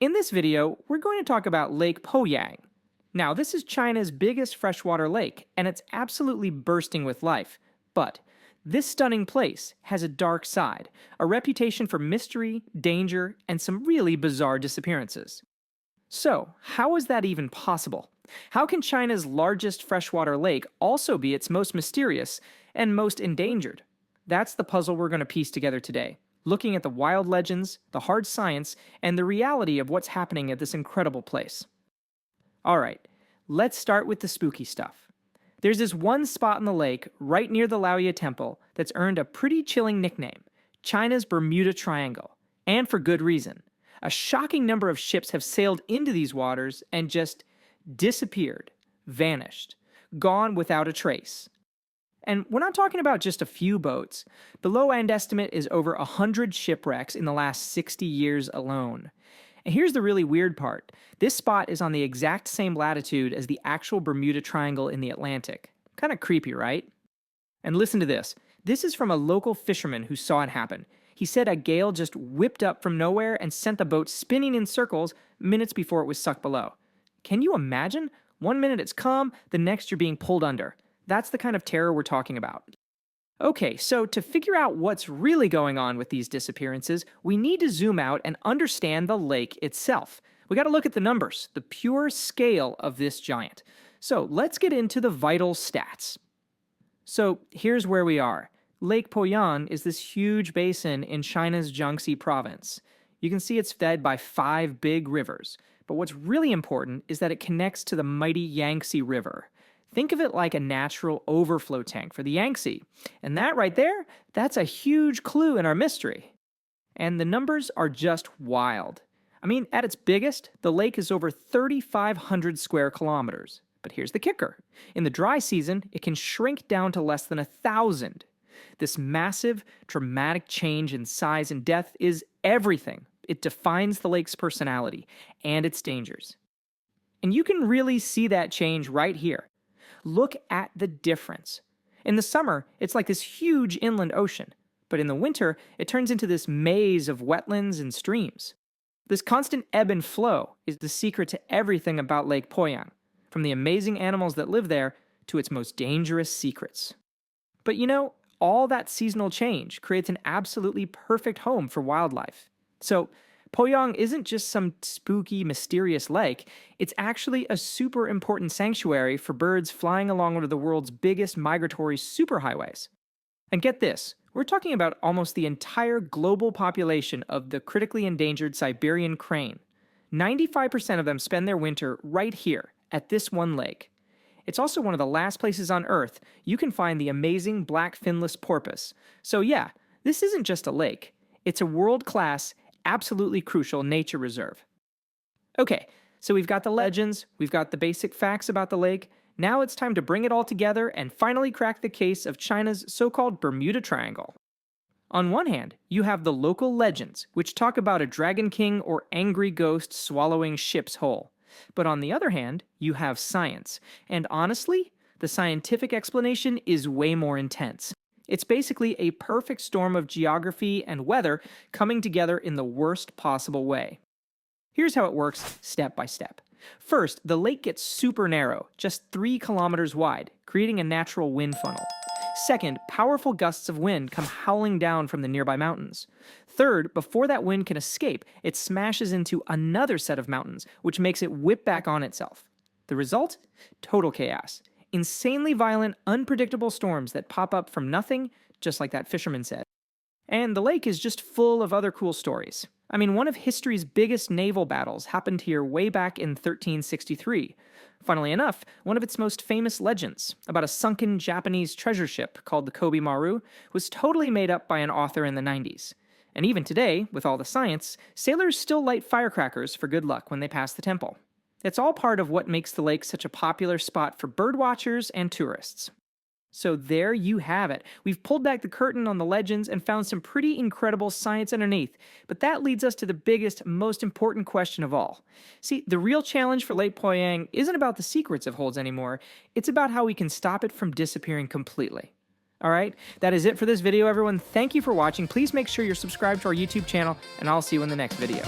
In this video, we're going to talk about Lake Poyang. Now, this is China's biggest freshwater lake, and it's absolutely bursting with life. But this stunning place has a dark side, a reputation for mystery, danger, and some really bizarre disappearances. So, how is that even possible? How can China's largest freshwater lake also be its most mysterious and most endangered? That's the puzzle we're going to piece together today, looking at the wild legends, the hard science, and the reality of what's happening at this incredible place. Alright, let's start with the spooky stuff. There's this one spot in the lake, right near the Laoya Temple, that's earned a pretty chilling nickname, China's Bermuda Triangle, and for good reason. A shocking number of ships have sailed into these waters and just disappeared, vanished, gone without a trace. And we're not talking about just a few boats. The low-end estimate is over 100 shipwrecks in the last 60 years alone. And here's the really weird part. This spot is on the exact same latitude as the actual Bermuda Triangle in the Atlantic. Kind of creepy, right? And listen to this. This is from a local fisherman who saw it happen. He said a gale just whipped up from nowhere and sent the boat spinning in circles minutes before it was sucked below. Can you imagine? 1 minute it's calm, the next you're being pulled under. That's the kind of terror we're talking about. Okay, so to figure out what's really going on with these disappearances, we need to zoom out and understand the lake itself. We gotta look at the numbers, the pure scale of this giant. So let's get into the vital stats. So here's where we are. Lake Poyang is this huge basin in China's Jiangxi Province. You can see it's fed by 5 big rivers, but what's really important is that it connects to the mighty Yangtze River. Think of it like a natural overflow tank for the Yangtze. And that right there, that's a huge clue in our mystery. And the numbers are just wild. I mean, at its biggest, the lake is over 3,500 square kilometers. But here's the kicker. In the dry season, it can shrink down to less than 1,000. This massive, dramatic change in size and depth is everything. It defines the lake's personality and its dangers. And you can really see that change right here. Look at the difference. In the summer, it's like this huge inland ocean, but in the winter, it turns into this maze of wetlands and streams. This constant ebb and flow is the secret to everything about Lake Poyang, from the amazing animals that live there to its most dangerous secrets. But you know, all that seasonal change creates an absolutely perfect home for wildlife. So, Poyang isn't just some spooky, mysterious lake, it's actually a super important sanctuary for birds flying along one of the world's biggest migratory superhighways. And get this, we're talking about almost the entire global population of the critically endangered Siberian crane. 95% of them spend their winter right here, at this one lake. It's also one of the last places on Earth you can find the amazing black finless porpoise. So yeah, this isn't just a lake, it's a world-class, absolutely crucial nature reserve. Okay, so we've got the legends, we've got the basic facts about the lake. Now it's time to bring it all together and finally crack the case of China's so-called Bermuda Triangle. On one hand, you have the local legends, which talk about a dragon king or angry ghost swallowing ships whole. But on the other hand, you have science. And honestly, the scientific explanation is way more intense. It's basically a perfect storm of geography and weather coming together in the worst possible way. Here's how it works step by step. First, the lake gets super narrow, just 3 kilometers wide, creating a natural wind funnel. Second, powerful gusts of wind come howling down from the nearby mountains. Third, before that wind can escape, it smashes into another set of mountains, which makes it whip back on itself. The result? Total chaos. Insanely violent, unpredictable storms that pop up from nothing, just like that fisherman said. And the lake is just full of other cool stories. I mean, one of history's biggest naval battles happened here way back in 1363. Funnily enough, one of its most famous legends, about a sunken Japanese treasure ship called the Kobe Maru, was totally made up by an author in the 90s. And even today, with all the science, sailors still light firecrackers for good luck when they pass the temple. It's all part of what makes the lake such a popular spot for birdwatchers and tourists. So there you have it. We've pulled back the curtain on the legends and found some pretty incredible science underneath, but that leads us to the biggest, most important question of all. See, the real challenge for Lake Poyang isn't about the secrets it holds anymore, it's about how we can stop it from disappearing completely. Alright, that is it for this video, everyone. Thank you for watching. Please make sure you're subscribed to our YouTube channel, and I'll see you in the next video.